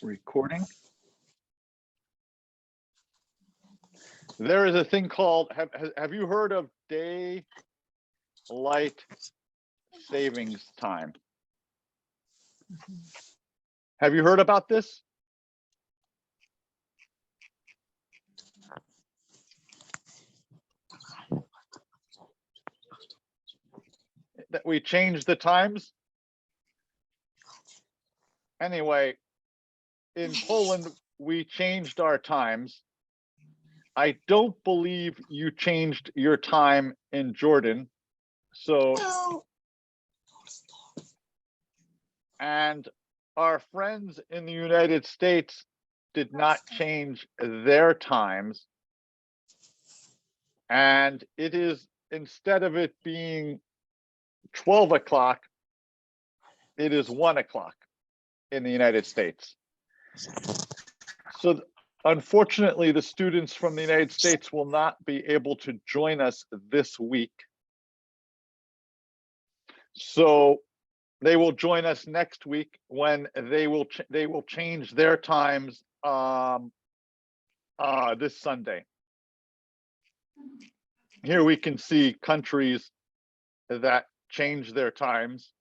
recording. There is a thing called, have you heard of daylight savings time? Have you heard about this? That we changed the times? Anyway, in Poland, we changed our times. I don't believe you changed your time in Jordan. So, and our friends in the United States did not change their times. And it is, instead of it being 12 o'clock, it is 1 o'clock in the United States. So unfortunately, the students from the United States will not be able to join us this week. So they will join us next week when they will change their times this Sunday. Here we can see countries that change their times,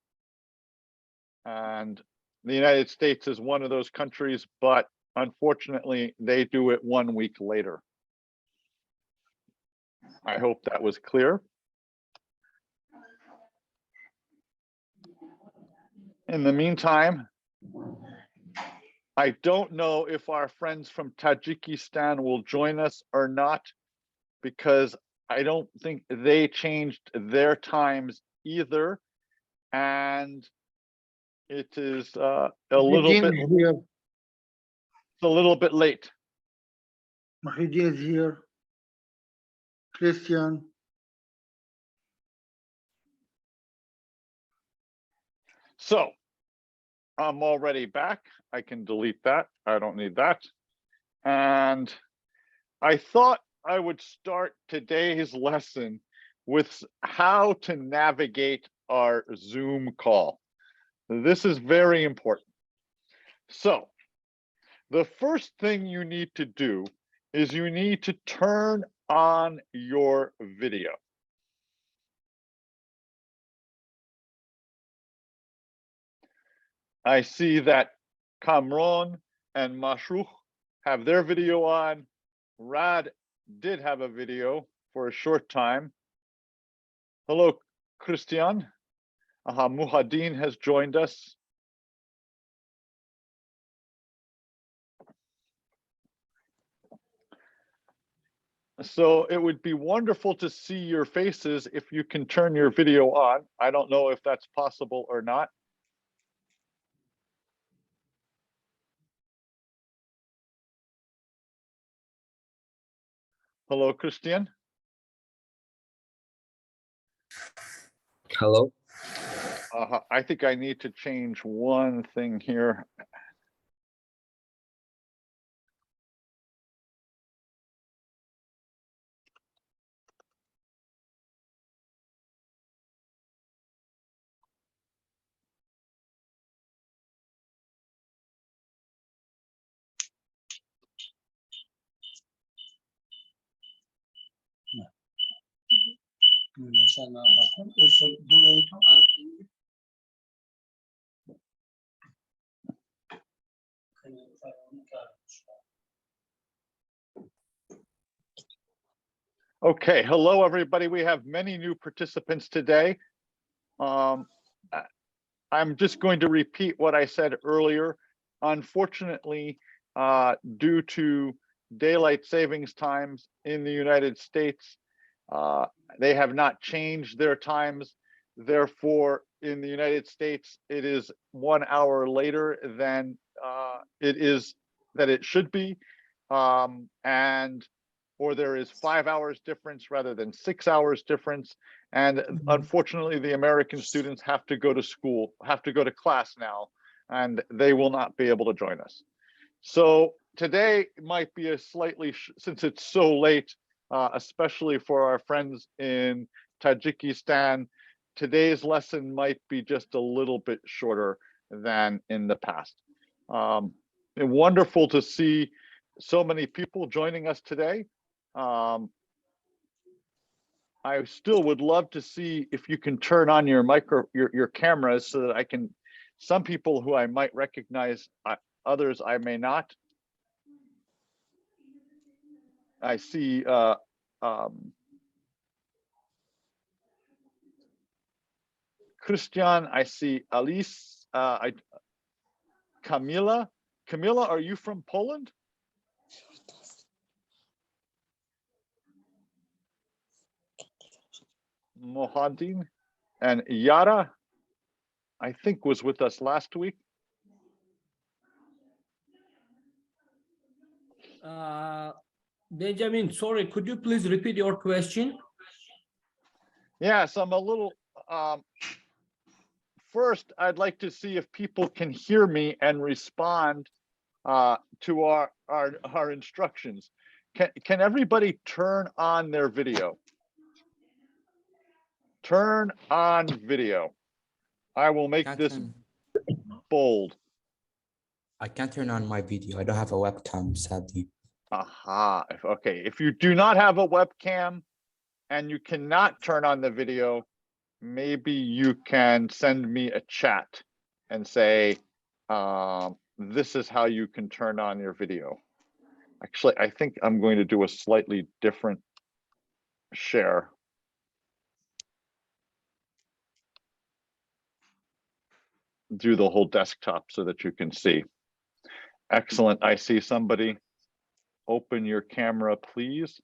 and the United States is one of those countries, but unfortunately they do it 1 week later. I hope that was clear. In the meantime, I don't know if our friends from Tajikistan will join us or not, because I don't think they changed their times either. And it is a little bit here. It's a little bit late. Mahidi is here. Christian. So I'm already back. I can delete that. I don't need that. And I thought I would start today's lesson with how to navigate our Zoom call. This is very important. So the first thing you need to do is you need to turn on your video. I see that Kamron and Mashruch have their video on. Rad did have a video for a short time. Hello, Christian. Muhaddin has joined us. So it would be wonderful to see your faces if you can turn your video on. I don't know if that's possible or not. Hello, Christian. Hello. I think I need to change one thing here. Okay, hello everybody. We have many new participants today. I'm just going to repeat what I said earlier. Unfortunately, due to daylight savings times in the United States, they have not changed their times. Therefore, in the United States, it is 1 hour later than it should be, or there is 5 hours difference rather than 6 hours difference. And unfortunately, the American students have to go to school, have to go to class now, and they will not be able to join us. So today might be a slightly, since it's so late, especially for our friends in Tajikistan, today's lesson might be just a little bit shorter than in the past. wonderful to see so many people joining us today. I still would love to see if you can turn on your your cameras so that I can, some people who I might recognize, others I may not. I see Christian, I see Alice, Camila. Camila, are you from Poland? Mohadin and Yara, I think, was with us last week. Benjamin, sorry, could you please repeat your question? Yes, I'm a little, first, I'd like to see if people can hear me and respond to our instructions. Can everybody turn on their video? Turn on video. I will make this bold. I can't turn on my video. I don't have a webcam, sadly. Aha, okay. If you do not have a webcam and you cannot turn on the video, maybe you can send me a chat and say, this is how you can turn on your video. Actually, I think I'm going to do a slightly different share. Do the whole desktop so that you can see. Excellent. I see somebody. Open your camera, please.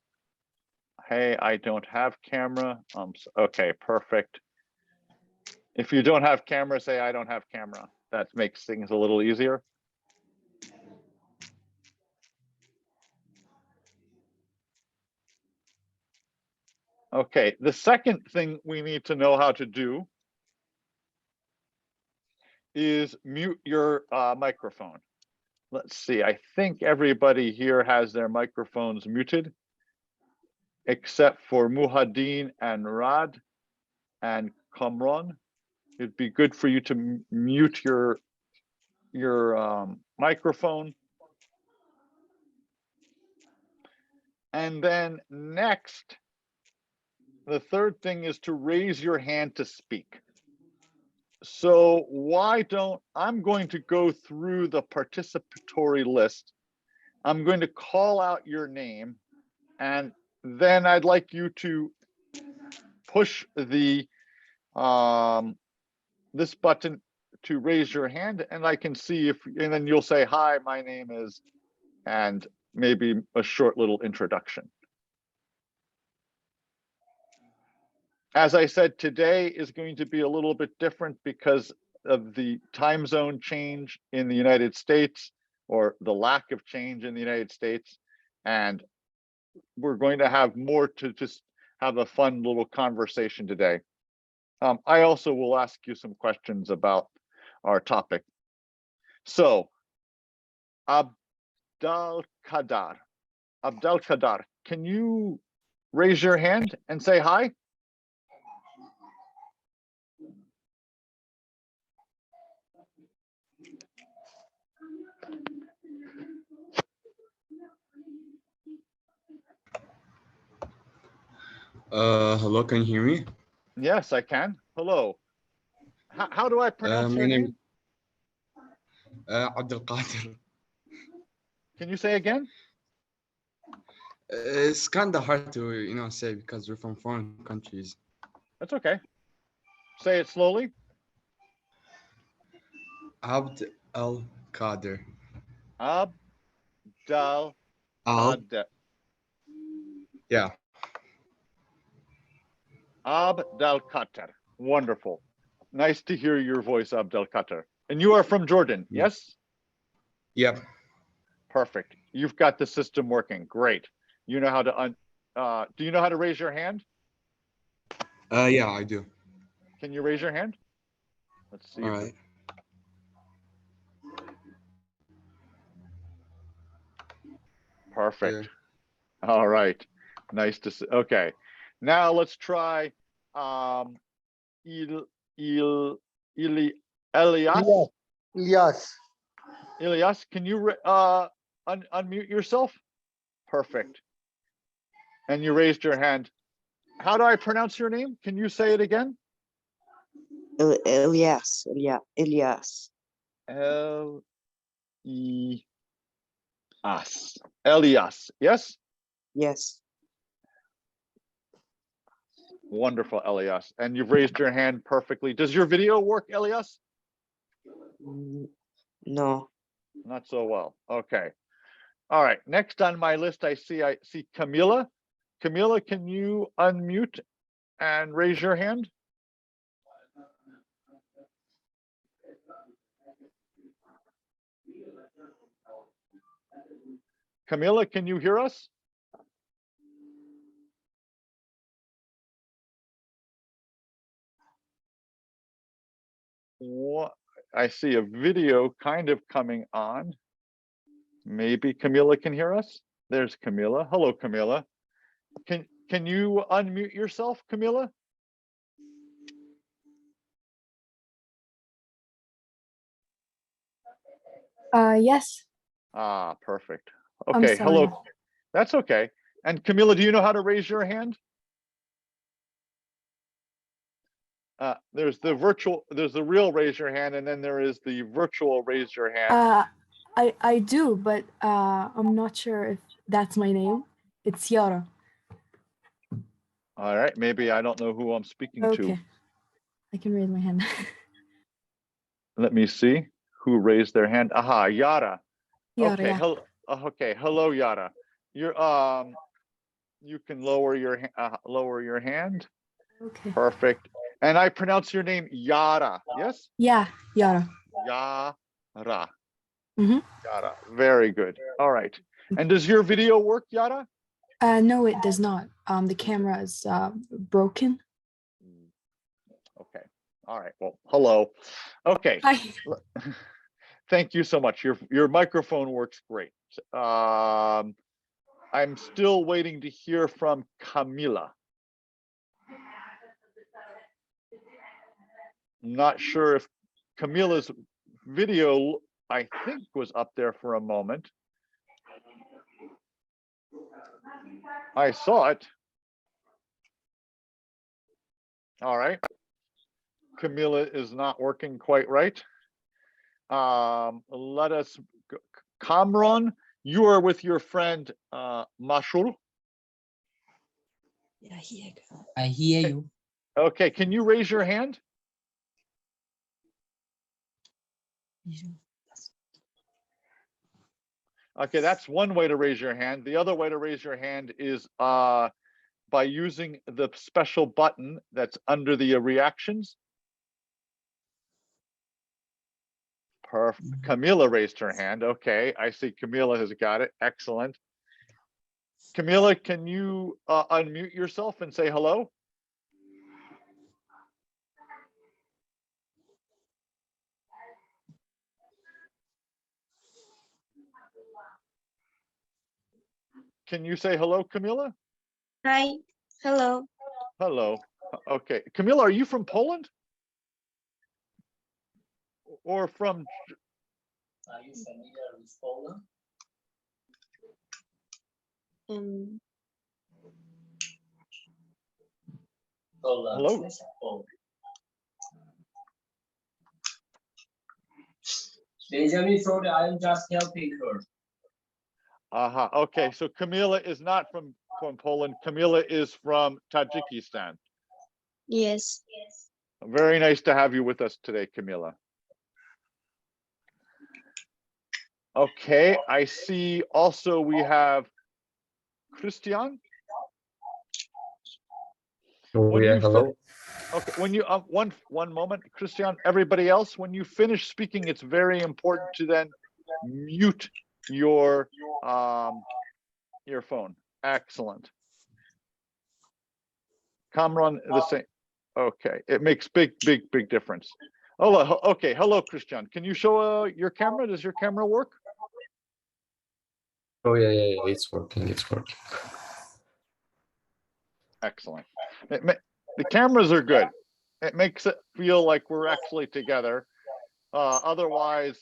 Hey, I don't have camera. Okay, perfect. If you don't have camera, say I don't have camera. That makes things a little easier. Okay, the second thing we need to know how to do is mute your microphone. Let's see, I think everybody here has their microphones muted, except for Muhadin and Rad and Kamran. It'd be good for you to mute your microphone. And then next, the third thing is to raise your hand to speak. So why don't, I'm going to go through the participatory list. I'm going to call out your name, and then I'd like you to push the this button to raise your hand, and I can see if, and then you'll say, hi, my name is, and maybe a short little introduction. As I said, today is going to be a little bit different because of the time zone change in the United States, or the lack of change in the United States. And we're going to have more to just have a fun little conversation today. I also will ask you some questions about our topic. So, Abdel Kadar, can you raise your hand and say hi? Hello, can you hear me? Yes, I can. Hello. How do I pronounce your name? Abdel Qadir. Can you say again? It's kind of hard to, say because we're from foreign countries. That's okay. Say it slowly. Abd al Qadir. Abdel Qadir. Yeah. Abdel Qadir. Wonderful. Nice to hear your voice, Abdel Qadir. And you are from Jordan, yes? Yep. Perfect. You've got the system working. Great. You know how to do you know how to raise your hand? Yeah, I do. Can you raise your hand? Let's see. All right. Perfect. Yeah. All right. Nice to see. Okay. Now let's try Elias. Yes. Ilyas, can you unmute yourself? Perfect. And you raised your hand. How do I pronounce your name? Can you say it again? Elias. Elias. Elias. Elias. Yes? Yes. Wonderful, Elias. And you've raised your hand perfectly. Does your video work, Elias? No. Not so well. Okay. All right. Next on my list, I see Camila. Camila, can you unmute and raise your hand? Camila, can you hear us? What? I see a video kind of coming on. Maybe Camila can hear us. There's Camila. Hello, Camila. Can you unmute yourself, Camila? Yes. Ah, perfect. I'm Okay, sorry. hello. That's okay. And Camila, do you know how to raise your hand? There's the real raise your hand, and then there is the virtual raise your hand. I do, but I'm not sure if that's my name. It's Yara. All right, maybe I don't know who I'm speaking to. Okay. I can raise my hand. Let me see who raised their hand. Aha, Yara. Yara, Okay, yeah. okay, hello, Yara. You're you can lower your hand. Okay. Perfect. And I pronounce your name Yara. Yes? Yeah, Yara. Yara. Mhm. Yara. Very good. All right. And does your video work, Yara? No, it does not. The camera is broken. Okay. All right. Well, hello. Okay. Hi. Thank you so much. Your microphone works great. I'm still waiting to hear from Camila. I'm not sure if Camila's video, I think, was up there for a moment. I saw it. All right. Camila is not working quite right. Let us go. Kamran, you are with your friend Mashul. Yeah, here. I hear you. Okay, can you raise your hand? Okay, that's one way to raise your hand. The other way to raise your hand is by using the special button that's under the reactions. Perfect. Camila raised her hand. Okay, I see Camila has got it. Excellent. Camila, can you unmute yourself and say hello? Can you say hello, Camila? Hi, hello. Hello. Okay. Camila, are you from Poland? Or from? Are you familiar with Poland? Um, Poland. Hello. Poland. Benjamin, sorry, I'm just helping her. Aha. Okay. So Camila is not from Poland. Camila is from Tajikistan. yes. Very nice to have you with us today, Camila. Okay. I see also we have Christian. Oh, yeah, hello. Okay, when you one moment, Christian, everybody else, when you finish speaking, it's very important to then mute your phone. Excellent. Kamran, the same. Okay, it makes big difference. Oh, okay. Hello, Christian. Can you show your camera? Does your camera work? Oh, yeah, it's working, it's working. Excellent. The cameras are good. It makes it feel like we're actually together. Otherwise,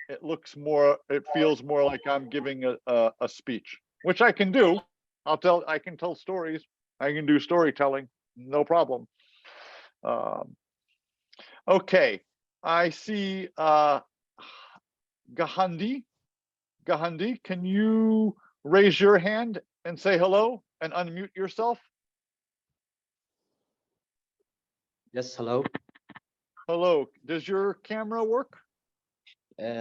it feels more like I'm giving a speech, which I can do. I can tell stories. I can do storytelling, no problem. Okay, I see Gahandi. Gahandi, can you raise your hand and say hello and unmute yourself? Yes, hello. Hello, does your camera work?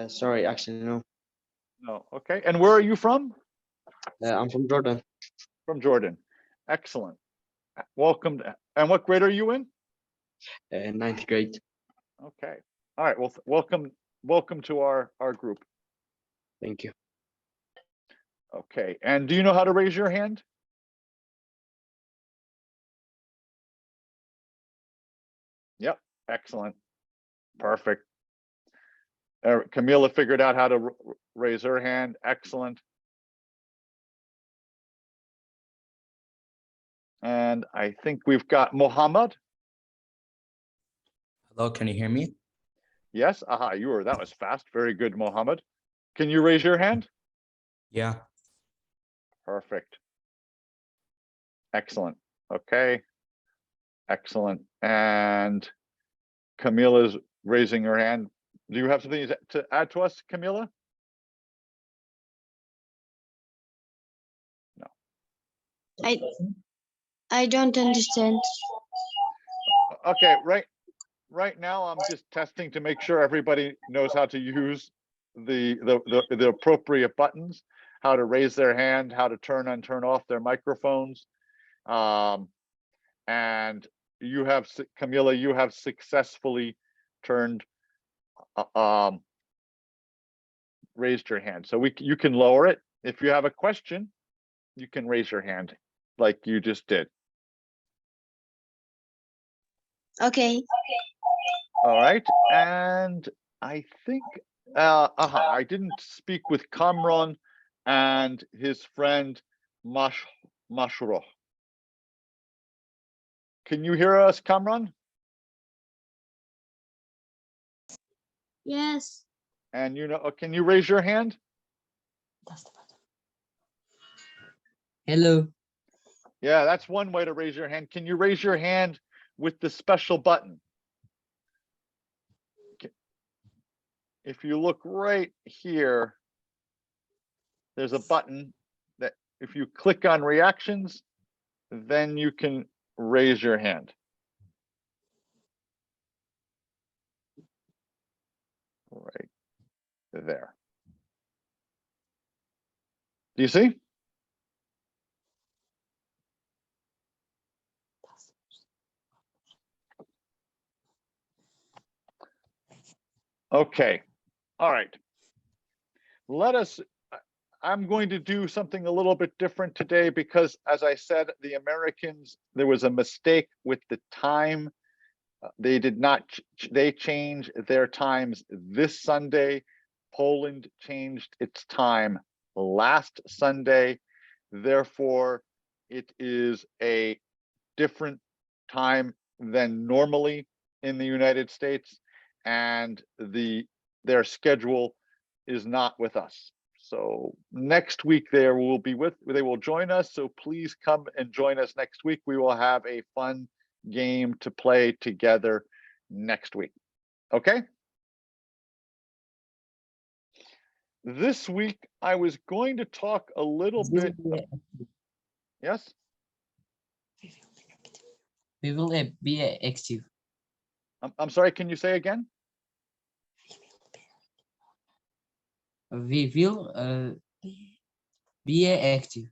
Sorry, actually, no. No, okay. And where are you from? I'm from Jordan. From Jordan. Excellent. Welcome. And what grade are you in? Ninth grade. Okay. All right. Well, welcome to our group. Thank you. Okay. And do you know how to raise your hand? Yep. Excellent. Perfect. Camila figured out how to raise her hand. Excellent. And I think we've got Mohammed. Hello, can you hear me? Yes. Aha, that was fast. Very good, Mohammed. Can you raise your hand? Yeah. Perfect. Excellent. Okay. Excellent. And Camila's raising her hand. Do you have something to add to us, Camila? No. I don't understand. Okay, right now I'm just testing to make sure everybody knows how to use the appropriate buttons, how to raise their hand, how to turn and turn off their microphones. And you have, Camila, you have successfully raised your hand. So you can lower it. If you have a question, you can raise your hand like you just did. Okay. All right. And I think, I didn't speak with Kamran and his friend Mashroh. Can you hear us, Kamran? Yes. And can you raise your hand? Hello. Yeah, that's one way to raise your hand. Can you raise your hand with the special button? If you look right here, there's a button that if you click on reactions, then you can raise your hand. Right there. Do you see? Okay. All right. I'm going to do something a little bit different today because, as I said, the Americans, there was a mistake with the time. They did not, they changed their times this Sunday. Poland changed its time last Sunday. Therefore, it is a different time than normally in the United States, and their schedule is not with us. So next week they will join us. So please come and join us next week. We will have a fun game to play together next week. Okay. This week I was going to talk a little bit. Yes. We will be active. I'm sorry. Can you say again? We will be active.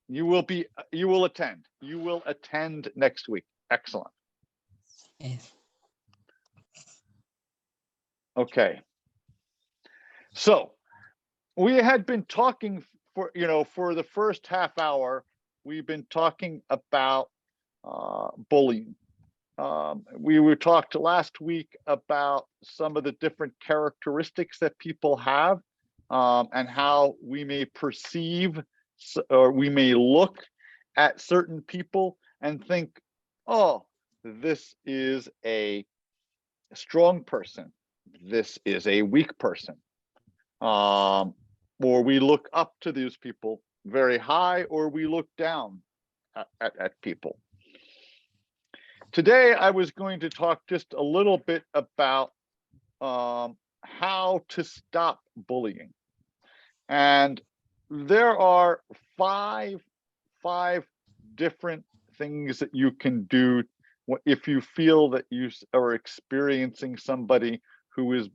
You will attend. You will attend next week. Excellent. Yes. Okay. So we had been talking for the first half hour, we've been talking about bullying. We talked last week about some of the different characteristics that people have, and how we may perceive or we may look at certain people and think, oh, this is a strong person. This is a weak person. or we look up to these people very high, or we look down at people. Today, I was going to talk just a little bit about how to stop bullying. And there are five different things that you can do if you feel that you are experiencing somebody who is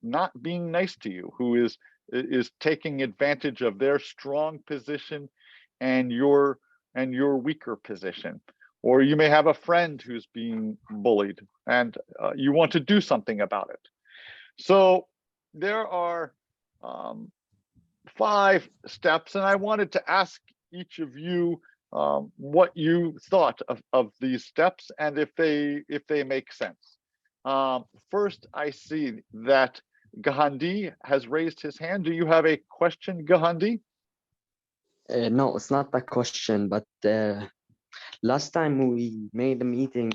not being nice to you, who is taking advantage of their strong position and your weaker position. Or you may have a friend who's being bullied and you want to do something about it. So there are 5 steps, and I wanted to ask each of you what you thought of these steps and if they make sense. First, I see that Gahandi has raised his hand. Do you have a question, Gahandi? No, it's not a question, but last time we made a meeting,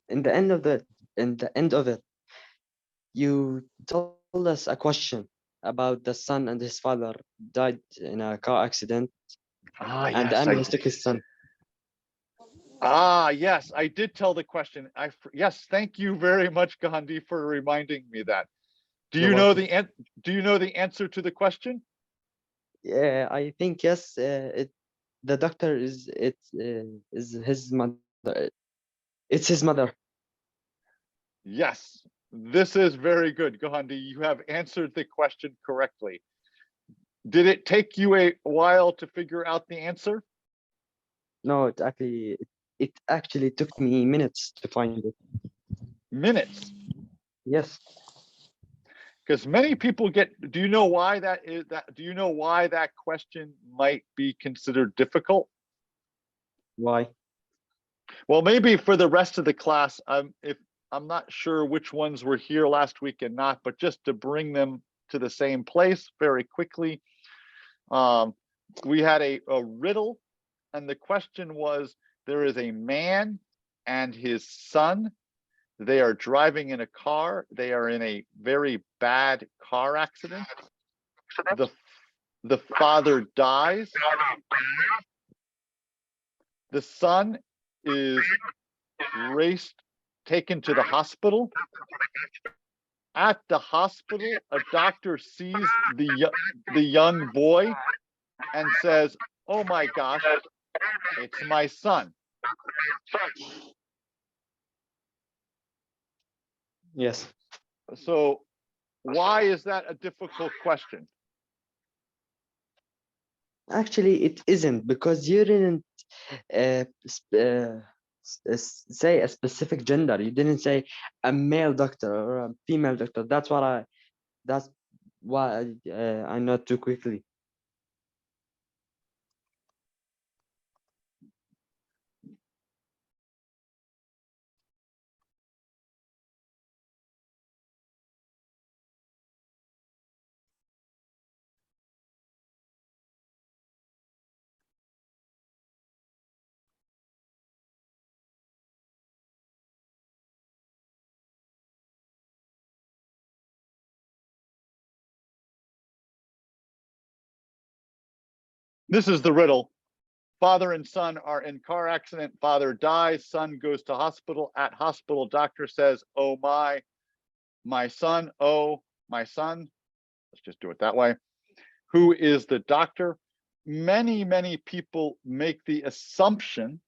in the end of it, you told us a question about the son and his father died in a car accident, and the ambulance took his son. Yes, I did tell the question. Yes, thank you very much, Gandhi, for reminding me that. Do you know the answer to the question? Yeah, I think yes. The doctor is his mother. It's his mother. Yes, this is very good, Gandhi. You have answered the question correctly. Did it take you a while to figure out the answer? No, it actually took me minutes to find it. Minutes? Yes. Because many people do you know why that is? Do you know why that question might be considered difficult? Why? Well, maybe for the rest of the class, if I'm not sure which ones were here last week and not, but just to bring them to the same place very quickly. We had a riddle, and the question was, there is a man and his son. They are driving in a car. They are in a very bad car accident. The father dies. The son is taken to the hospital. At the hospital, a doctor sees the young boy and says, "Oh my gosh, it's my son." Yes. So why is that a difficult question? Actually, it isn't, because you didn't say a specific gender. You didn't say a male doctor or a female doctor. That's why I not too quickly. This is the riddle. Father and son are in car accident. Father dies. Son goes to hospital. At hospital, doctor says, "Oh my son. Oh my son." Let's just do it that way. Who is the doctor? Many people make the assumption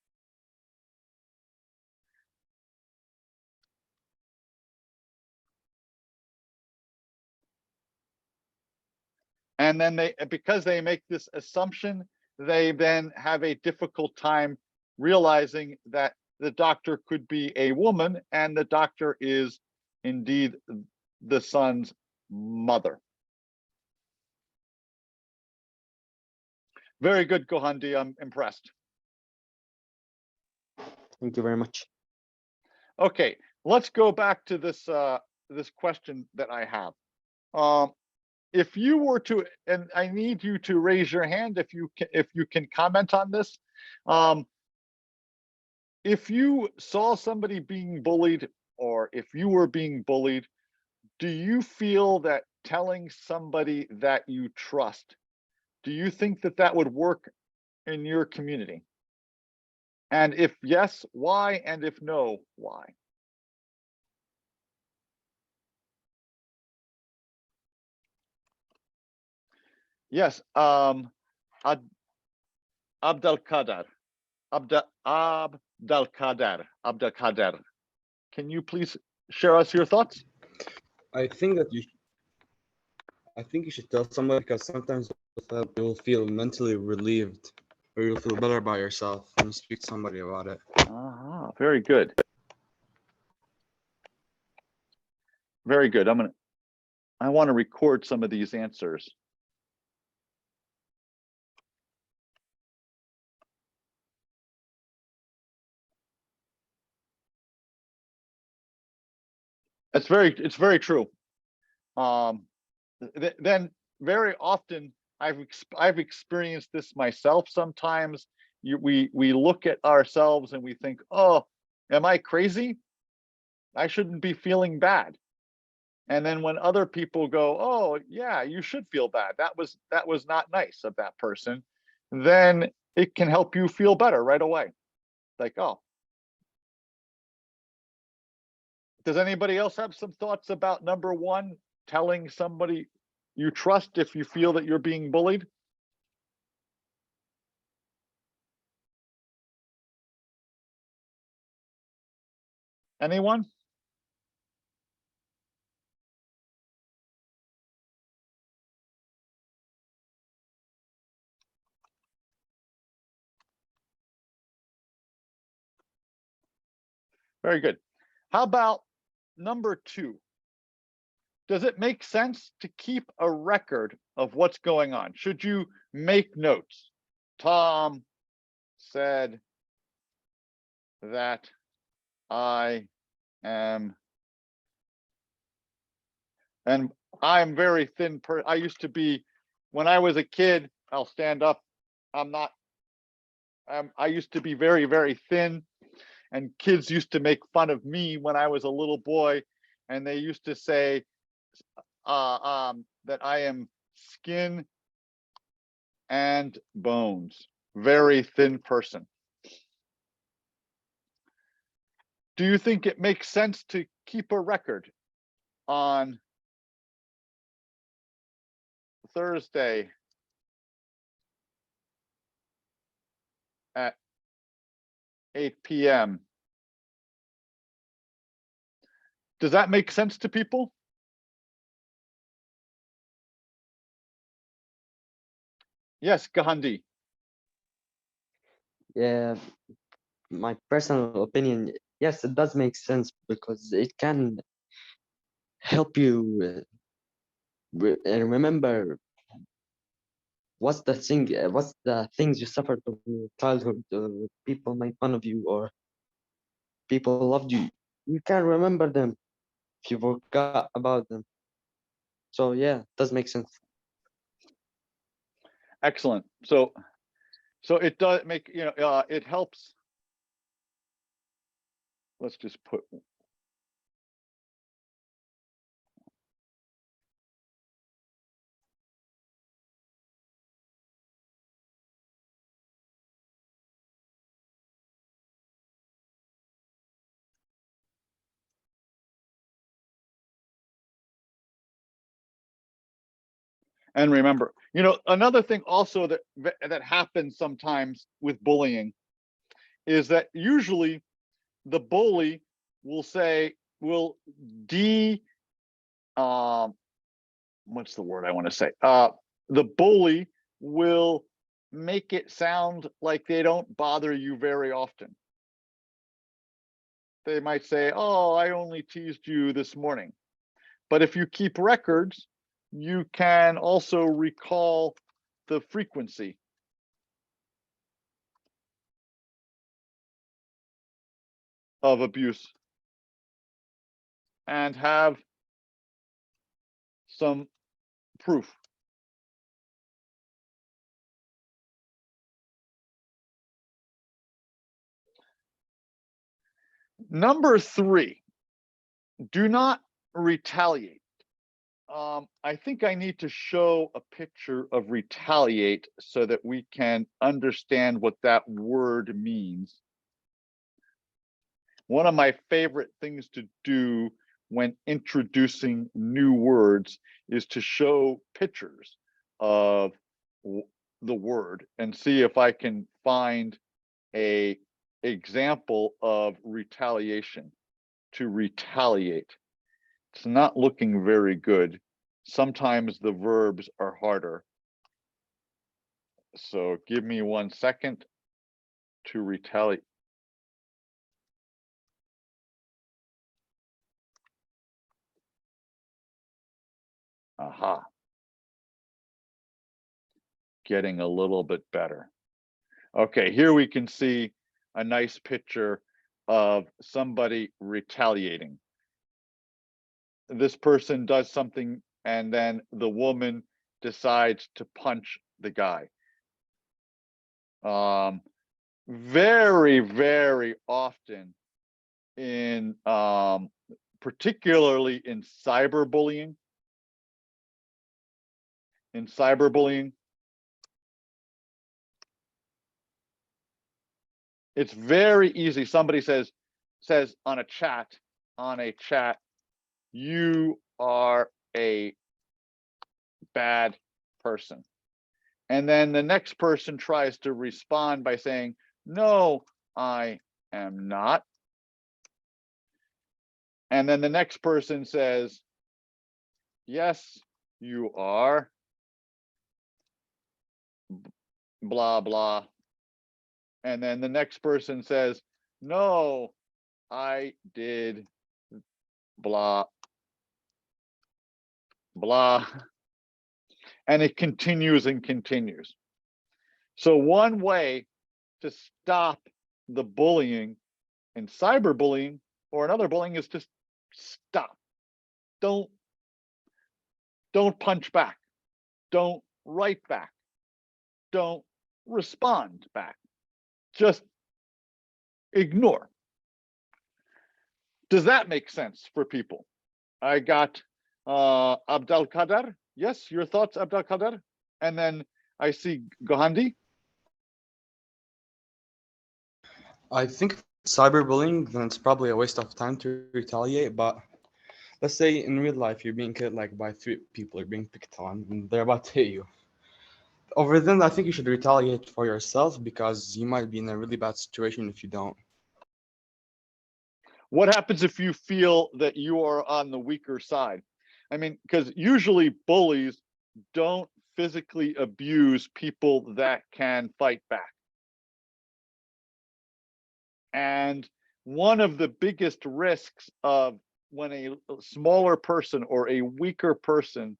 and then because they make this assumption, they then have a difficult time realizing that the doctor could be a woman and the doctor is indeed the son's mother. Very good, Gohandi. I'm impressed. Thank you very much. Okay, let's go back to this this question that I have. If you were to, and I need you to raise your hand if you can comment on this. If you saw somebody being bullied, or if you were being bullied, do you feel that telling somebody that you trust. Do you think that that would work in your community? And if yes, why? And if no, why? Yes, Abdelkader. Abdelkader. Can you please share us your thoughts? I think you should tell somebody, because sometimes with that you'll feel mentally relieved, or you'll feel better about yourself when you speak to somebody about it. Very good. Very good. I want to record some of these answers. It's very true. Then very often I've experienced this myself. Sometimes we look at ourselves and we think, oh, am I crazy? I shouldn't be feeling bad. And then when other people go, oh yeah, you should feel bad, that was not nice of that person, then it can help you feel better right away. Like, oh. Does anybody else have some thoughts about number one, telling somebody you trust if you feel that you're being bullied? Anyone? Very good. How about number two? Does it make sense to keep a record of what's going on? Should you make notes? Tom said that I am, and I'm very thin. I used to be, when I was a kid, I'll stand up. I used to be very, very thin, and kids used to make fun of me when I was a little boy, and they used to say that I am skin and bones, very thin person. Do you think it makes sense to keep a record on Thursday at 8 p.m.? Does that make sense to people? Yes, Gandhi. Yeah, my personal opinion, yes, it does make sense, because it can help you remember what's the things you suffered from your childhood, or people made fun of you, or people loved you. You can remember them if you forgot about them. So yeah, it does make sense. Excellent. So it does make, it helps. Let's just put. And remember, another thing also that happens sometimes with bullying is that usually the bully will say, what's the word I want to say? The bully will make it sound like they don't bother you very often. They might say, oh, I only teased you this morning. But if you keep records, you can also recall the frequency. Of abuse and have some proof. Number three, do not retaliate. I think I need to show a picture of retaliate so that we can understand what that word means. One of my favorite things to do when introducing new words is to show pictures of the word and see if I can find a example of retaliation. To retaliate. It's not looking very good. Sometimes the verbs are harder. So give me 1 second to retaliate. Aha. Getting a little bit better. Okay, here we can see a nice picture of somebody retaliating. This person does something and then the woman decides to punch the guy. Very, very often in particularly in cyberbullying. It's very easy. Somebody says on a chat, you are a bad person. And then the next person tries to respond by saying, no, I am not. And then the next person says, yes, you are. Blah, blah. And then the next person says, no, I did blah, blah. And it continues and continues. So one way to stop the bullying and cyberbullying or another bullying is to stop. Don't punch back. Don't write back. Don't respond back. Just ignore. Does that make sense for people? I got Abdul Kader. Yes, your thoughts, Abdul Kader? And then I see Gohandi. I think cyberbullying, then it's probably a waste of time to retaliate. But let's say in real life you're being killed like by 3 people, you're being picked on, and they're about to hit you. Over then, I think you should retaliate for yourself because you might be in a really bad situation if you don't. What happens if you feel that you are on the weaker side? I mean, because usually bullies don't physically abuse people that can fight back. And one of the biggest risks of when a smaller person or a weaker person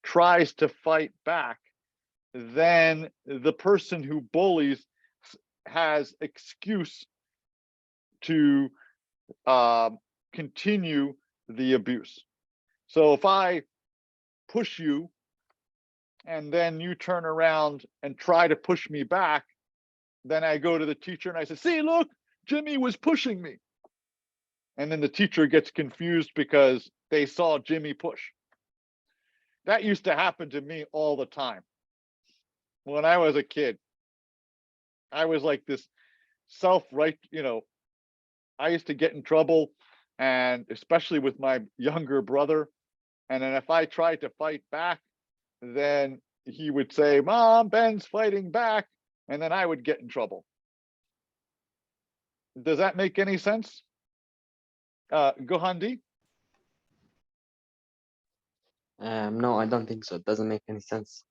tries to fight back, then the person who bullies has excuse to continue the abuse. So if I push you and then you turn around and try to push me back, then I go to the teacher and I say, see, look, Jimmy was pushing me. And then the teacher gets confused because they saw Jimmy push. That used to happen to me all the time. When I was a kid, I was like this self-right, I used to get in trouble, and especially with my younger brother. And then if I tried to fight back, then he would say, Mom, Ben's fighting back. And then I would get in trouble. Does that make any sense? Gohandi? No, I don't think so. It doesn't make any sense.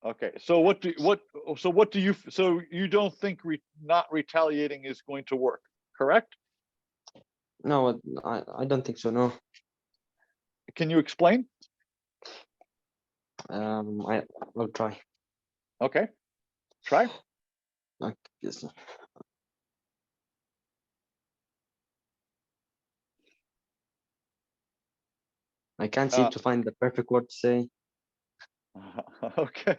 Okay, so so you don't think not retaliating is going to work, correct? No, I don't think so. No. Can you explain? I will try. Okay, try. Okay, yes. I can't seem to find the perfect word to say. Okay.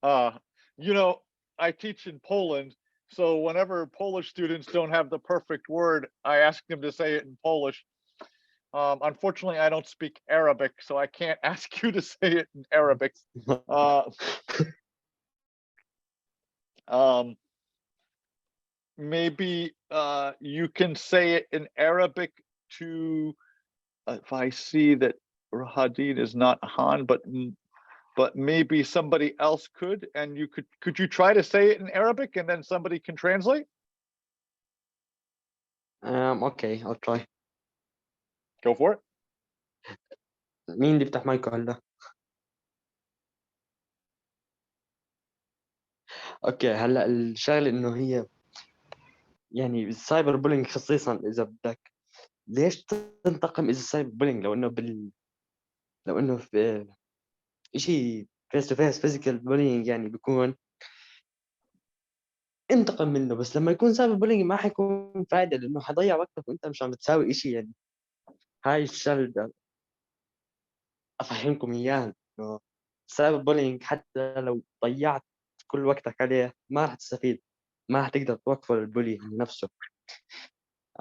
I teach in Poland, so whenever Polish students don't have the perfect word, I ask them to say it in Polish. Unfortunately, I don't speak Arabic, so I can't ask you to say it in Arabic. Maybe you can say it in Arabic to, if I see that Hadid is not Han, but maybe somebody else could, and you could you try to say it in Arabic and then somebody can translate? Okay, I'll try. Go for it. مين اللي يفتح مايكه هلا؟ اوكي هلا الشغله انه هي يعني السايبر بولينج خصيصا اذا بدك ليش تنتقم اذا السايبر بولينج لو انه في شيء فيس تو فيس فيزيكال بولينج يعني بيكون انتقم منه، بس لما يكون سايبر بولينج ما حيكون فايده لانه حيضيع وقتك وانت مش عم بتساوي شيء يعني. هاي الشغله افهمكم اياها انه السايبر بولينج حتى لو ضيعت كل وقتك عليه ما راح تستفيد، ما راح تقدر توقفه البولي نفسه.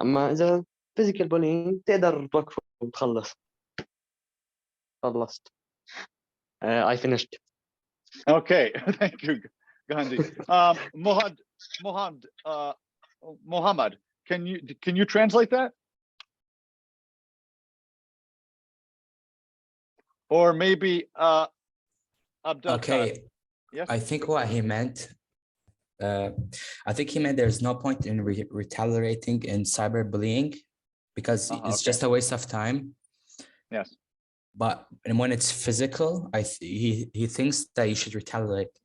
اما اذا فيزيكال بولينج تقدر توقفه وتخلص. خلصت. I finished. Okay, thank you, Gandhi. Mohammed, can you translate that? Or maybe Abdul. Okay, Yes. I think what he meant, I think he meant there's no point in retaliating in cyberbullying because it's Okay. just a waste of time. Yes. But when it's physical, he thinks that you should retaliate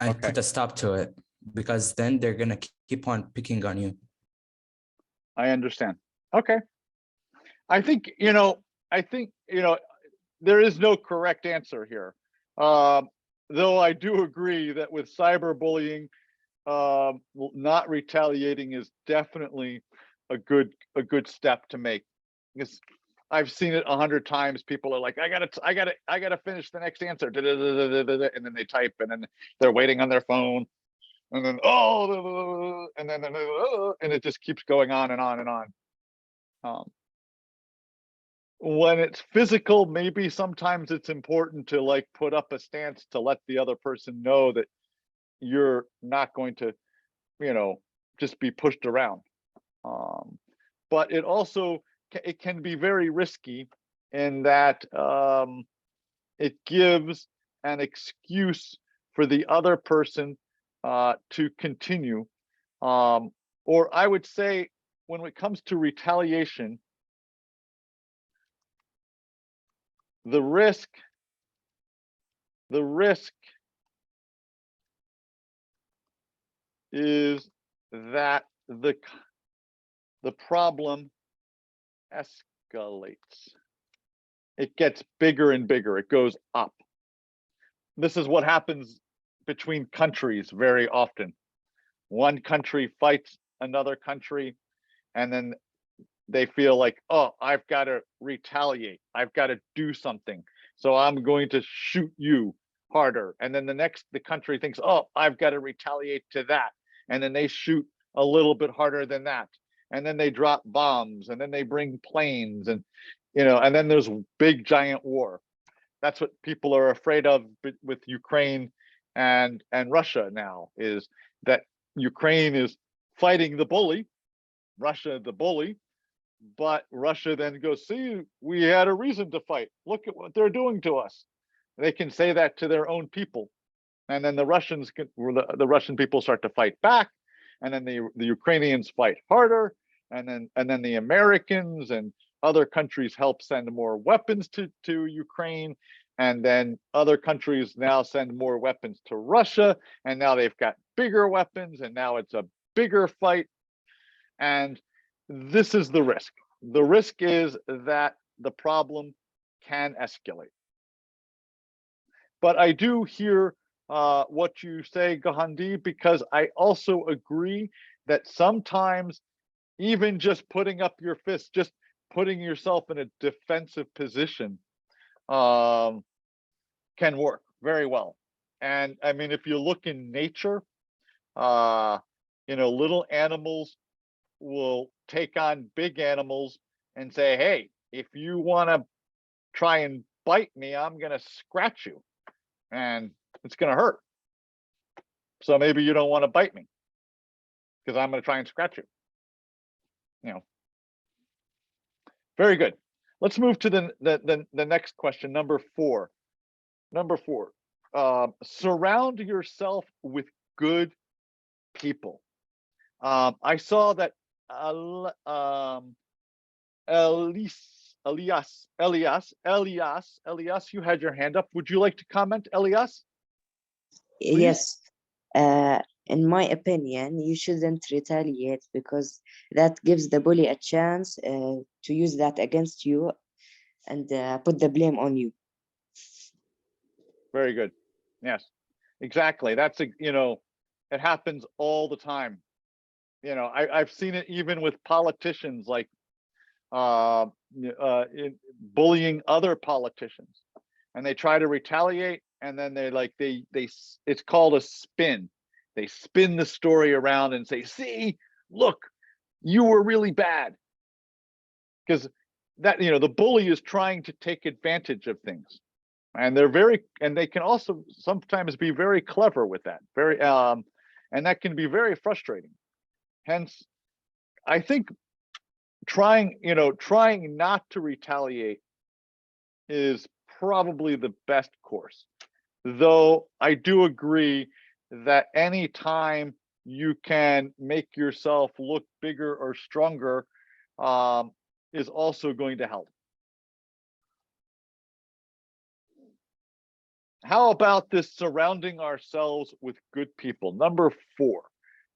and Okay. put a stop to it, because then they're gonna keep on picking on you. I understand. Okay. I think, there is no correct answer here. Though I do agree that with cyberbullying, not retaliating is definitely a good step to make. Because I've seen it 100 times. People are like, I gotta finish the next answer, and then they type, and then they're waiting on their phone, and then and it just keeps going on and on and on. When it's physical, maybe sometimes it's important to like put up a stance to let the other person know that you're not going to, just be pushed around. But it also, it can be very risky in that it gives an excuse for the other person to continue. Or I would say when it comes to retaliation, the risk is that the problem escalates. It gets bigger and bigger. It goes up. This is what happens between countries very often. One country fights another country, and then they feel like, oh, I've got to retaliate. I've got to do something. So I'm going to shoot you harder. And then the country thinks, oh, I've got to retaliate to that. And then they shoot a little bit harder than that. And then they drop bombs, and then they bring planes, and and then there's big giant war. That's what people are afraid of with Ukraine and Russia now, is that Ukraine is fighting the bully, Russia the bully, but Russia then goes, see, we had a reason to fight. Look at what they're doing to us. They can say that to their own people. And then the Russian people start to fight back. And then the Ukrainians fight harder. And then the Americans and other countries help send more weapons to Ukraine. And then other countries now send more weapons to Russia. And now they've got bigger weapons. And now it's a bigger fight. And this is the risk. The risk is that the problem can escalate. But I do hear what you say, Gandhi, because I also agree that sometimes even just putting up your fist, just putting yourself in a defensive position can work very well. And I mean, if you look in nature, little animals will take on big animals and say, hey, if you want to try and bite me, I'm going to scratch you and it's going to hurt. So maybe you don't want to bite me because I'm going to try and scratch you. You know. Very good. Let's move to the next question, number 4. Number 4. Surround yourself with good people. I saw that Elias, you had your hand up. Would you like to comment, Elias? Please? Yes. In my opinion, you shouldn't retaliate because that gives the bully a chance to use that against you and put the blame on you. Very good. Yes, exactly. That's it happens all the time. I've seen it even with politicians, like bullying other politicians, and they try to retaliate, and then it's called a spin. They spin the story around and say, see, look, you were really bad. Because the bully is trying to take advantage of things. And they can also sometimes be very clever with that. And that can be very frustrating. Hence, I think trying not to retaliate is probably the best course. Though I do agree that any time you can make yourself look bigger or stronger is also going to help. How about this surrounding ourselves with good people? Number 4.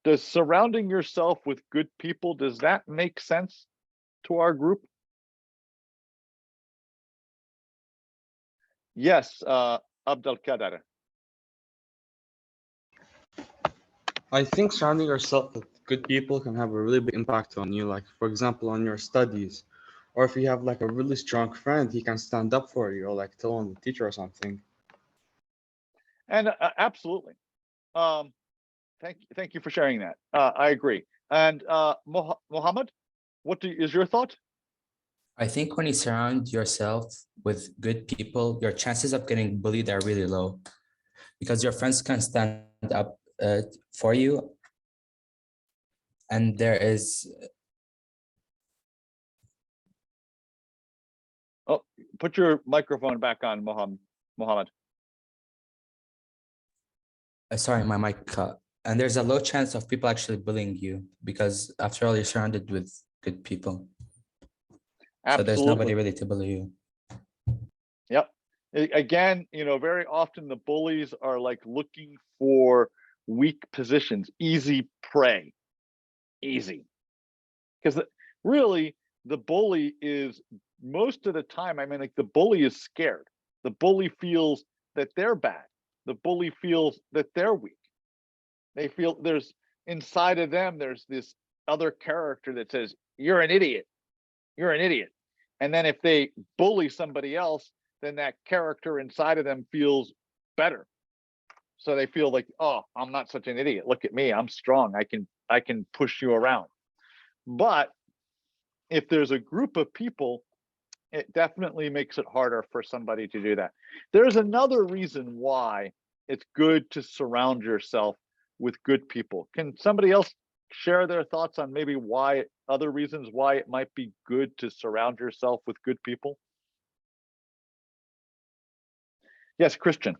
Does surrounding yourself with good people, does that make sense to our group? Yes, Abdelkader. I think surrounding yourself with good people can have a really big impact on you. Like, for example, on your studies, or if you have like a really strong friend, he can stand up for you, or like tell on the teacher or something. And absolutely. Thank you for sharing that. I agree. And Mohammed, is your thought? I think when you surround yourself with good people, your chances of getting bullied are really low because your friends can stand up for you. And there is... Oh, put your microphone back on, Mohammed. Sorry, my mic cut. And there's a low chance of people actually bullying you because after all, you're surrounded with good people. Absolutely. So there's nobody really to bully you. Yep. Again, very often the bullies are like looking for weak positions, easy prey, easy. Because really, the bully is most of the time, like the bully is scared. The bully feels that they're bad. The bully feels that they're weak. They feel inside of them, there's this other character that says, you're an idiot. You're an idiot. And then if they bully somebody else, then that character inside of them feels better. So they feel like, oh, I'm not such an idiot. Look at me. I'm strong. I can push you around. But if there's a group of people, it definitely makes it harder for somebody to do that. There's another reason why it's good to surround yourself with good people. Can somebody else share their thoughts on maybe other reasons why it might be good to surround yourself with good people? Yes, Christian.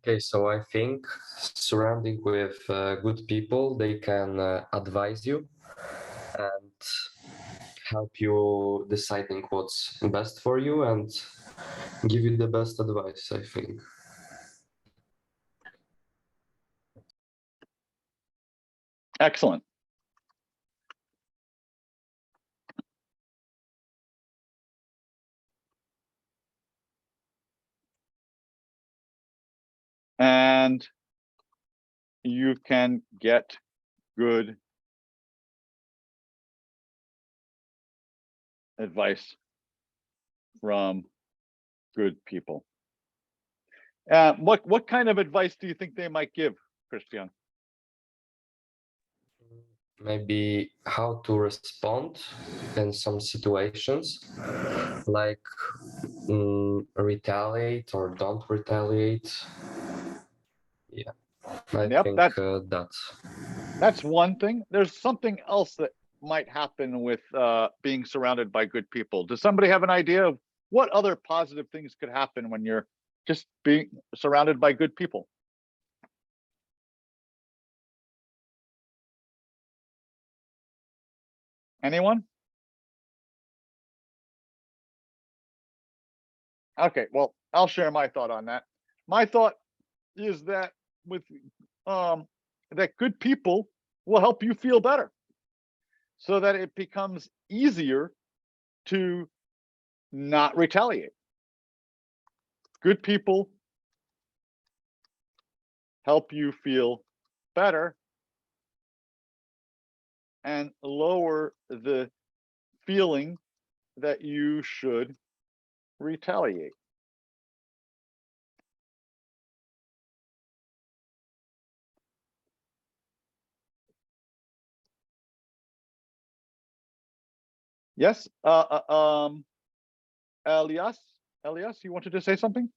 Okay, so I think surrounding with good people, they can advise you and help you deciding what's best for you and give you the best advice, I think. Excellent. And you can get good advice from good people. What kind of advice do you think they might give, Christian? maybe how to respond in some situations, like retaliate or don't retaliate. Yeah, I Yep, think that's one thing. There's something else that might happen with being surrounded by good people. Does somebody have an idea of what other positive things could happen when you're just being surrounded by good people? Anyone? Okay, well, I'll share my thought on that. My thought is that with that good people will help you feel better, so that it becomes easier to not retaliate. Good people help you feel better and lower the feeling that you should retaliate. Yes, Elias, you wanted to say something?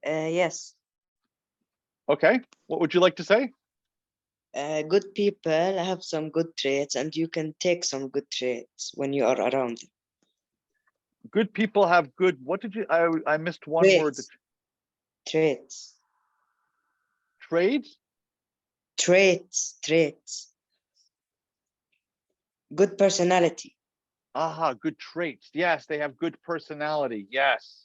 Yes. Okay, what would you like to say? Good people have some good traits, and you can take some good traits when you are around them. Good people have good, what did you, I missed one word. Traits. Trades? Traits. Good personality. Aha, good traits. Yes, they have good personality. Yes.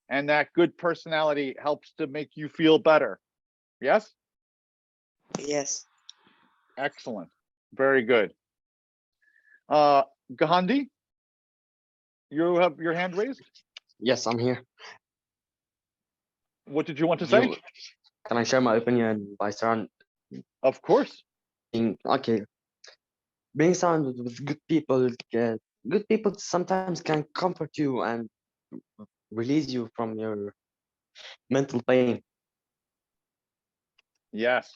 And that good personality helps to make you feel better. Yes? Yes. Excellent. Very good. Gandhi, you have your hand raised? Yes, I'm here. What did you want to say? Can I share my opinion by surrounding? Of course. Okay. Being surrounded with good people sometimes can comfort you and release you from your mental pain. Yes.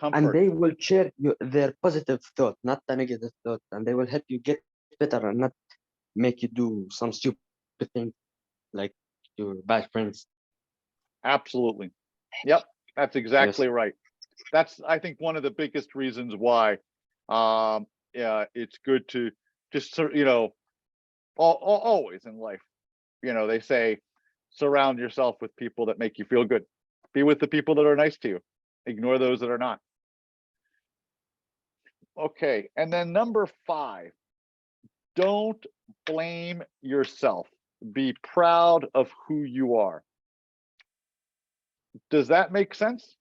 And Comfort. they will share their positive thought, not the negative thought, and they will help you get better and not make you do some stupid thing like your bad friends. Absolutely. Yep, that's exactly right. That's, I think, one of the biggest reasons why yeah, it's good to just, you know, always in life, you know, they say surround yourself with people that make you feel good. Be with the people that are nice to you. Ignore those that are not. Okay, and then number 5, don't blame yourself. Be proud of who you are. Does that make sense?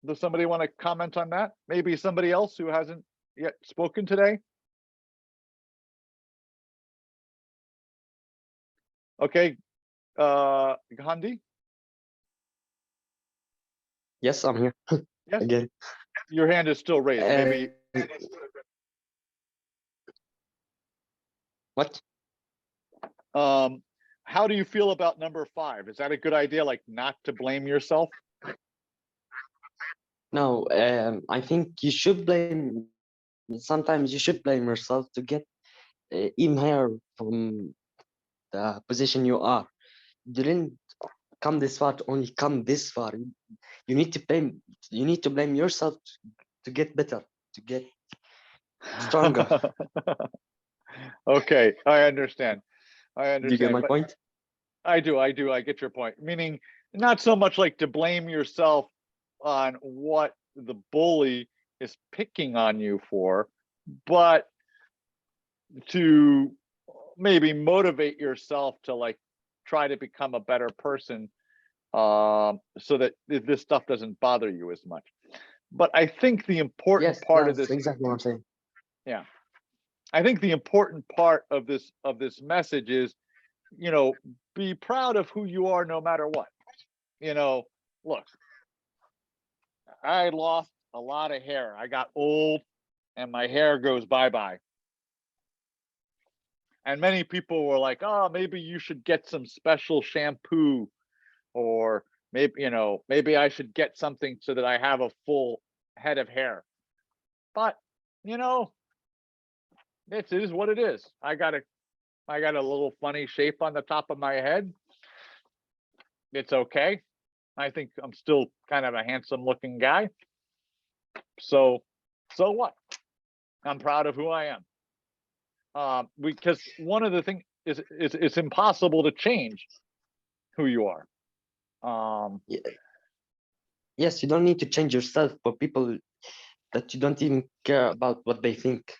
Does somebody want to comment on that? Maybe somebody else who hasn't yet spoken today? Okay, Gandhi? Yes, I'm here. Yes. Again. Your hand is still raised. Maybe. What? How do you feel about number 5? Is that a good idea, like not to blame yourself? No, I think you should blame. Sometimes you should blame yourself to get even higher from the position you are. You didn't come this far to only come this far. You need to blame. You need to blame yourself to get better, to get stronger. Okay, I understand. Do you get my point? I do. I get your point. Meaning, not so much like to blame yourself on what the bully is picking on you for, but to maybe motivate yourself to like try to become a better person, so that this stuff doesn't bother you as much. But I think the important part of this, exactly what I'm saying. Yeah, I think the important part of this message is, you know, be proud of who you are no matter what. You know, look, I lost a lot of hair. I got old and my hair goes bye-bye. And many people were like, oh, maybe you should get some special shampoo, or maybe, maybe I should get something so that I have a full head of hair. But, it is what it is. I got a little funny shape on the top of my head. It's okay. I think I'm still kind of a handsome looking guy. So what? I'm proud of who I am. Because one of the things is it's impossible to change who you are. Yes, you don't need to change yourself for people that you don't even care about what they think.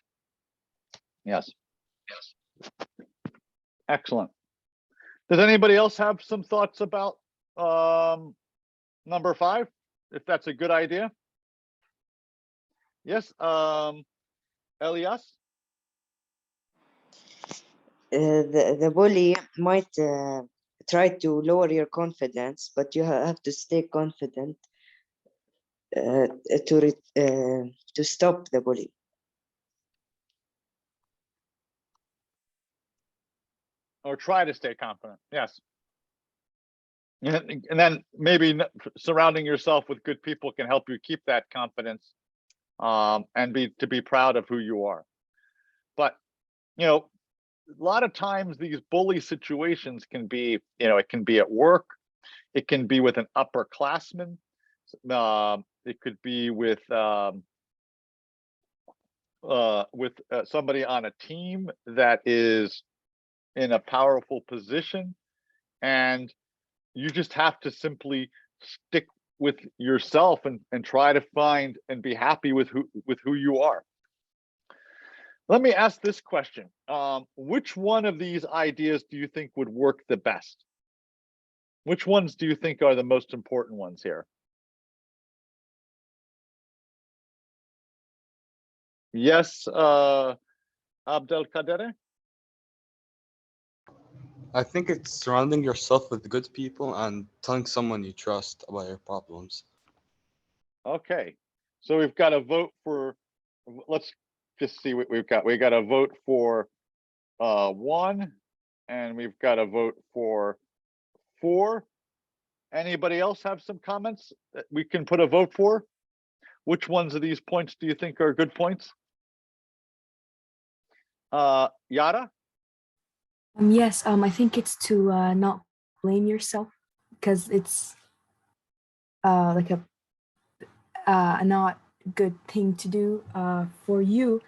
Yes. Excellent. Does anybody else have some thoughts about number 5, if that's a good idea? Yes, Elias? The bully might try to lower your confidence, but you have to stay confident to stop the bully. Or try to stay confident. Yes. And then maybe surrounding yourself with good people can help you keep that confidence, and to be proud of who you are. But a lot of times these bully situations can be, it can be at work, it can be with an upperclassman, it could be with somebody on a team that is in a powerful position, and you just have to simply stick with yourself and try to find and be happy with who you are. Let me ask this question. Which one of these ideas do you think would work the best? Which ones do you think are the most important ones here? Yes, Abdelkader? I think it's surrounding yourself with good people and telling someone you trust about your problems. Okay, so we've got a vote for, let's just see what we've got. We got a vote for 1, and we've got a vote for 4. Anybody else have some comments that we can put a vote for? Which ones of these points do you think are good points? Yara? Yes, I think it's to not blame yourself, because it's like a not good thing to do for you,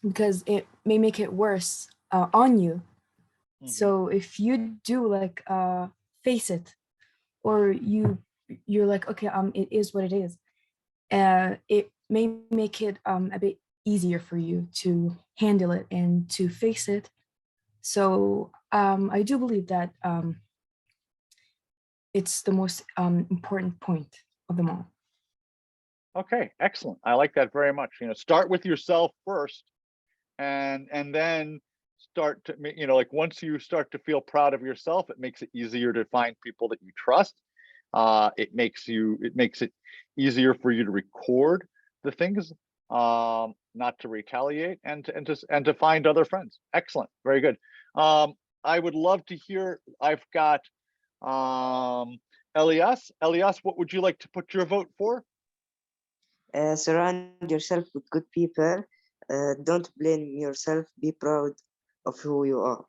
because it may make it worse on you. So if you do like face it, or you're like, okay, it is what it is, it may make it a bit easier for you to handle it and to face it. So I do believe that it's the most important point of them all. Okay, excellent. I like that very much. Start with yourself first, and then start to, like once you start to feel proud of yourself, it makes it easier to find people that you trust. It makes it easier for you to record the things, not to retaliate, and to find other friends. Excellent, very good. I would love to hear. I've got Elias. Elias, what would you like to put your vote for? Surround yourself with good people. Don't blame yourself. Be proud of who you are.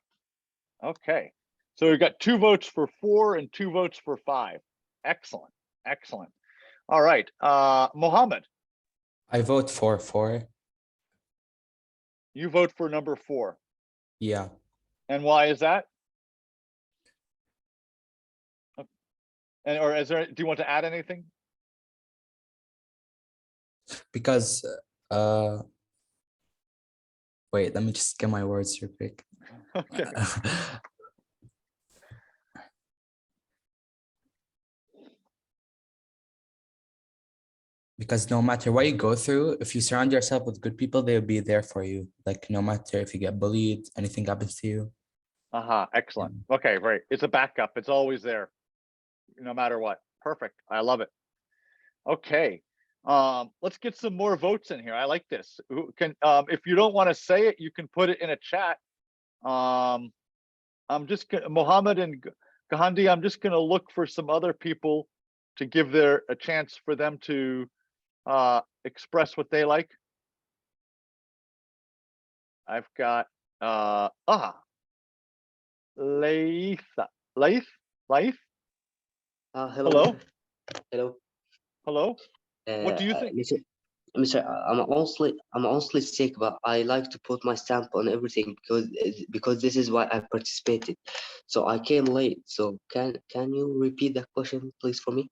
Okay, so we've got 2 votes for 4 and 2 votes for 5. Excellent, excellent. All right, Mohammed. I vote for 4. You vote for number 4. Yeah. And why is that? Or do you want to add anything? Because wait, let me just get my words real quick. Okay. Because no matter what you go through, if you surround yourself with good people, they'll be there for you. Like no matter if you get bullied, anything happens to you. Excellent. Okay, great. It's a backup. It's always there, no matter what. Perfect. I love it. Okay. Let's get some more votes in here. I like this. Who can, if you don't want to say it, you can put it in a chat. I'm just gonna, Mohammed and Gandhi, I'm just gonna look for some other people to give a chance for them to express what they like. I've got Laith. Hello. Hello. Hello. What do you think? Mr. I'm honestly sick, but I like to put my stamp on everything because this is why I participated. So I came late. So can you repeat that question, please, for me?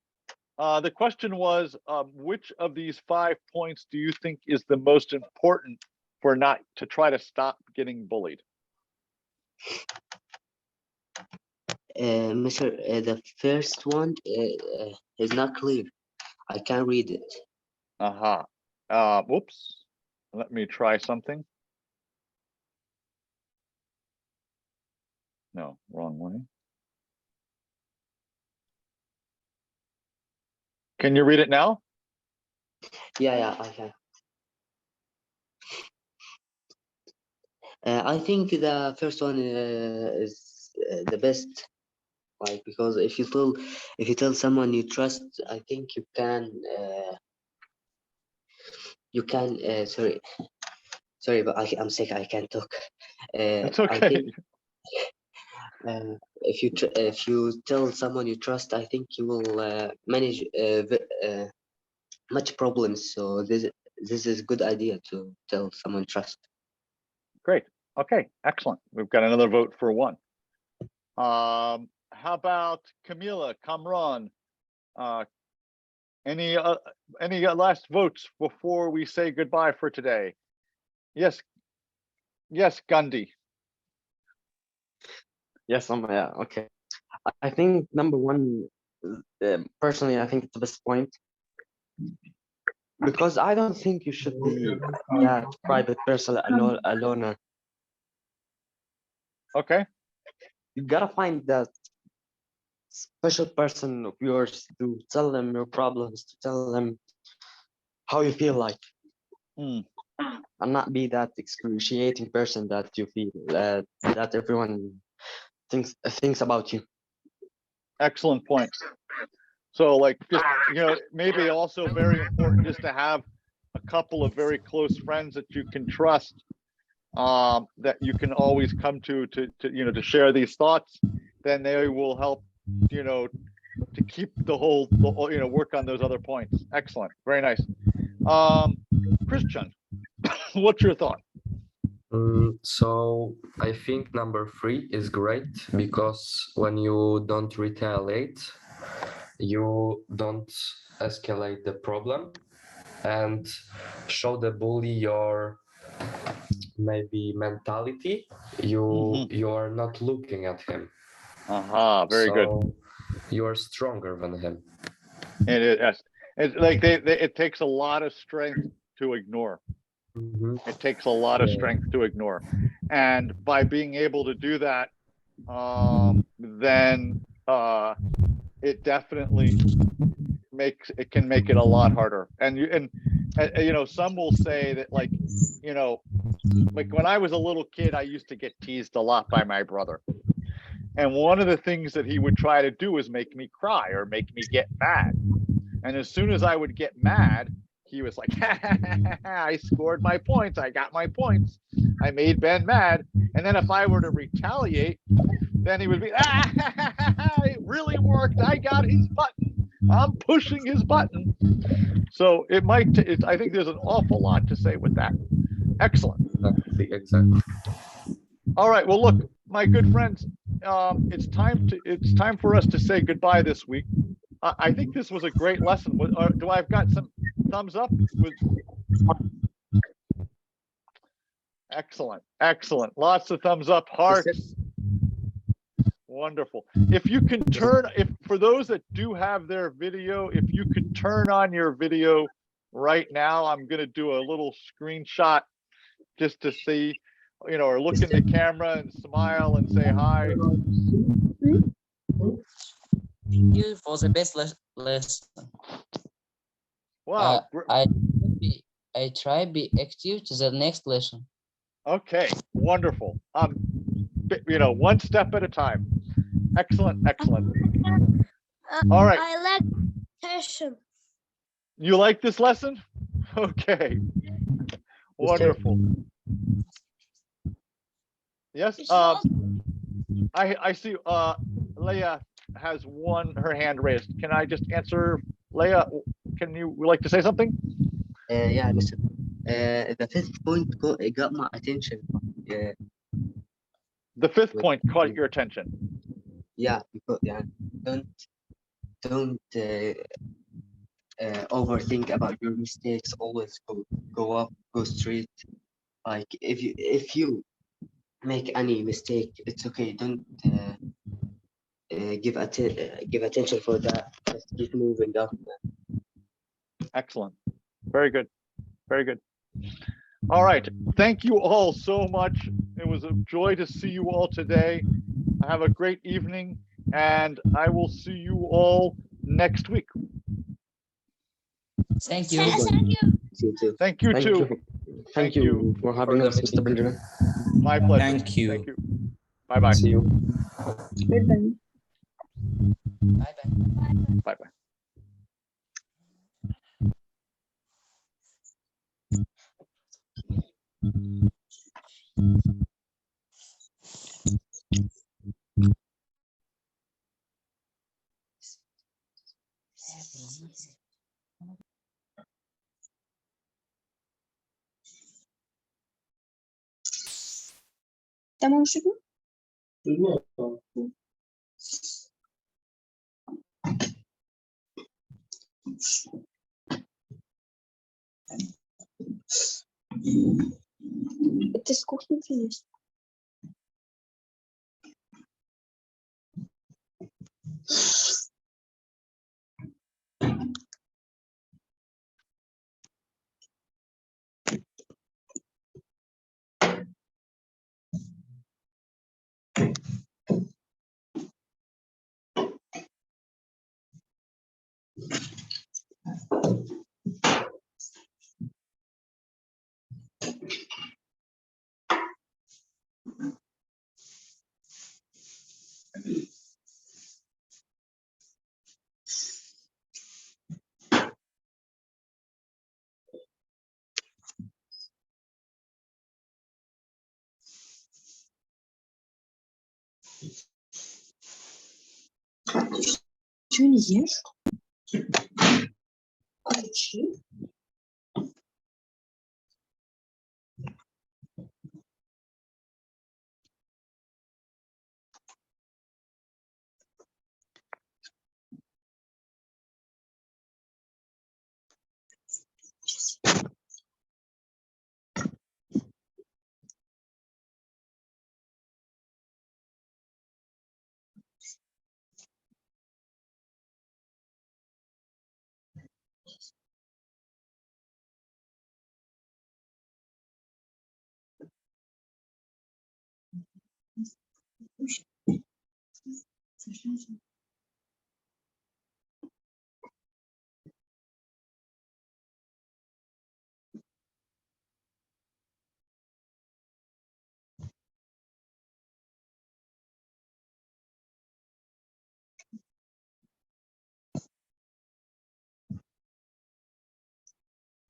The question was, which of these 5 points do you think is the most important for not to try to stop getting bullied? Mr. The first one is not clear. I can't read it. Whoops. Let me try something. No, wrong way. Can you read it now? Yeah, I can. I think the first one is the best, like, because if you tell someone you trust, I think you can sorry, but I'm sick. I can't talk. It's I okay. think if you tell someone you trust, I think you will manage much problems. So this is a good idea to tell someone trust. Great. Okay, excellent. We've got another vote for 1. How about Camila, Kamran? Any last votes before we say goodbye for today? Yes, Gandhi. Yes, yeah, okay. I think number 1, personally, I think it's the best point. Because I don't think you should be that private person alone. Okay. You gotta find that special person of yours to tell them your problems, to tell them how you feel like. And not be that excruciating person that you feel that everyone thinks about you. Excellent point. So, like, just, maybe also very important just to have a couple of very close friends that you can trust, that you can always come to share these thoughts. Then they will help, to keep the whole, work on those other points. Excellent. Very nice. Christian, what's your thought? So I think number 3 is great, because when you don't retaliate, you don't escalate the problem and show the bully your maybe mentality. You are not looking at him. Very good. You are stronger than him. It's like it takes a lot of strength to ignore. It takes a lot of strength to ignore, and by being able to do that, then it definitely can make it a lot harder. And some will say that, like when I was a little kid, I used to get teased a lot by my brother, and one of the things that he would try to do is make me cry or make me get mad. And as soon as I would get mad, he was like, I scored my points. I got my points. I made Ben mad. And then if I were to retaliate, then he would be, it really worked. I got his button. I'm pushing his button. So I think there's an awful lot to say with that. Excellent. Exactly. All right. Well, look, my good friends, it's time for us to say goodbye this week. I think this was a great lesson. Do I've got some thumbs up? Excellent. Lots of thumbs up, hearts. Wonderful. If you can for those that do have their video, if you could turn on your video right now, I'm going to do a little screenshot just to see, or look in the camera and smile and say hi. Thank you for the best lesson. Wow. I try be active to the next lesson. Okay, wonderful. One step at a time. Excellent, excellent. All right. I like session. You like this lesson? Okay. Wonderful. Yes. I see Leah has her hand raised. Can I just answer, Leah? Can you like to say something? Yeah, listen. The fifth point got my attention. The fifth point caught your attention. Yeah, because don't overthink about your mistakes. Always go up, go straight. Like if you make any mistake, it's okay. Don't give attention for that. Just keep moving up. Excellent. Very good. Very good. All right. Thank you all so much. It was a joy to see you all today. Have a great evening, and I will see you all next week. Thank you. Thank you too. Thank you too. Thank you for having the us, Mr. Benjamin. My pleasure. Thank you. Thank you. Bye-bye. See you. Bye bye. Bye-bye. تمام شكرا. التسكوت فيش. Tunisisch.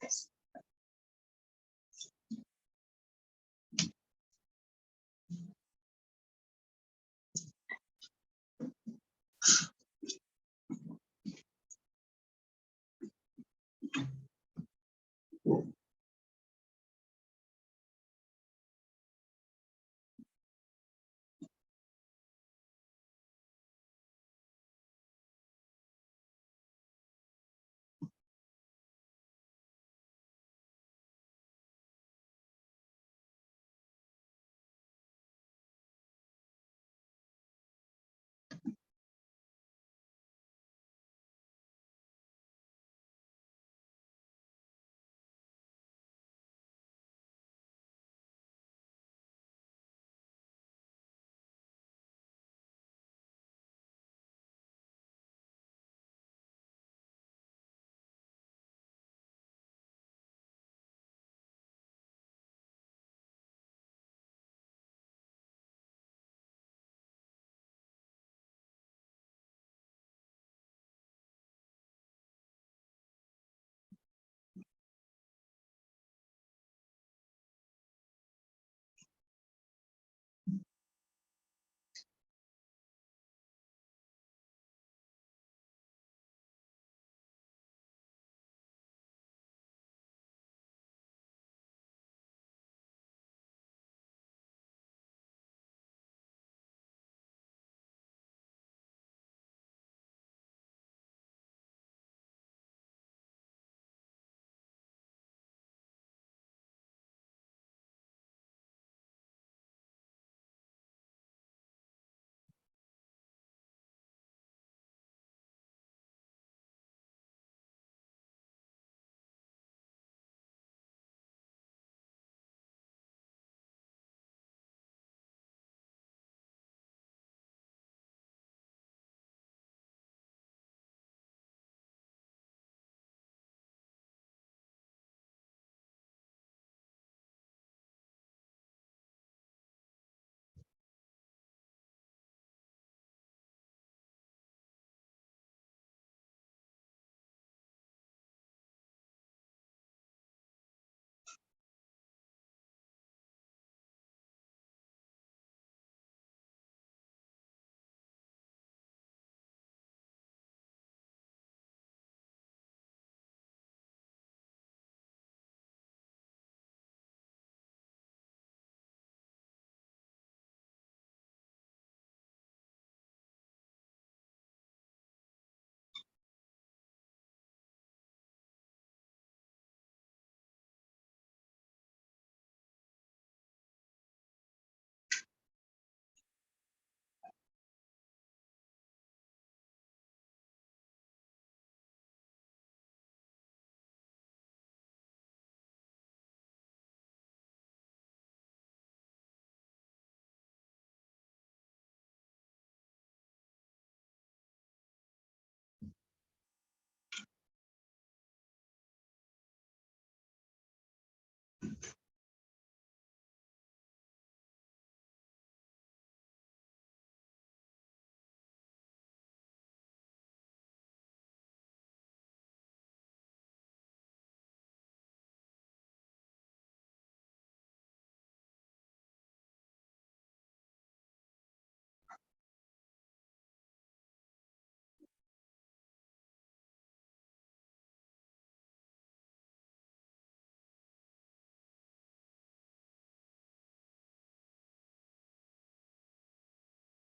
Yes.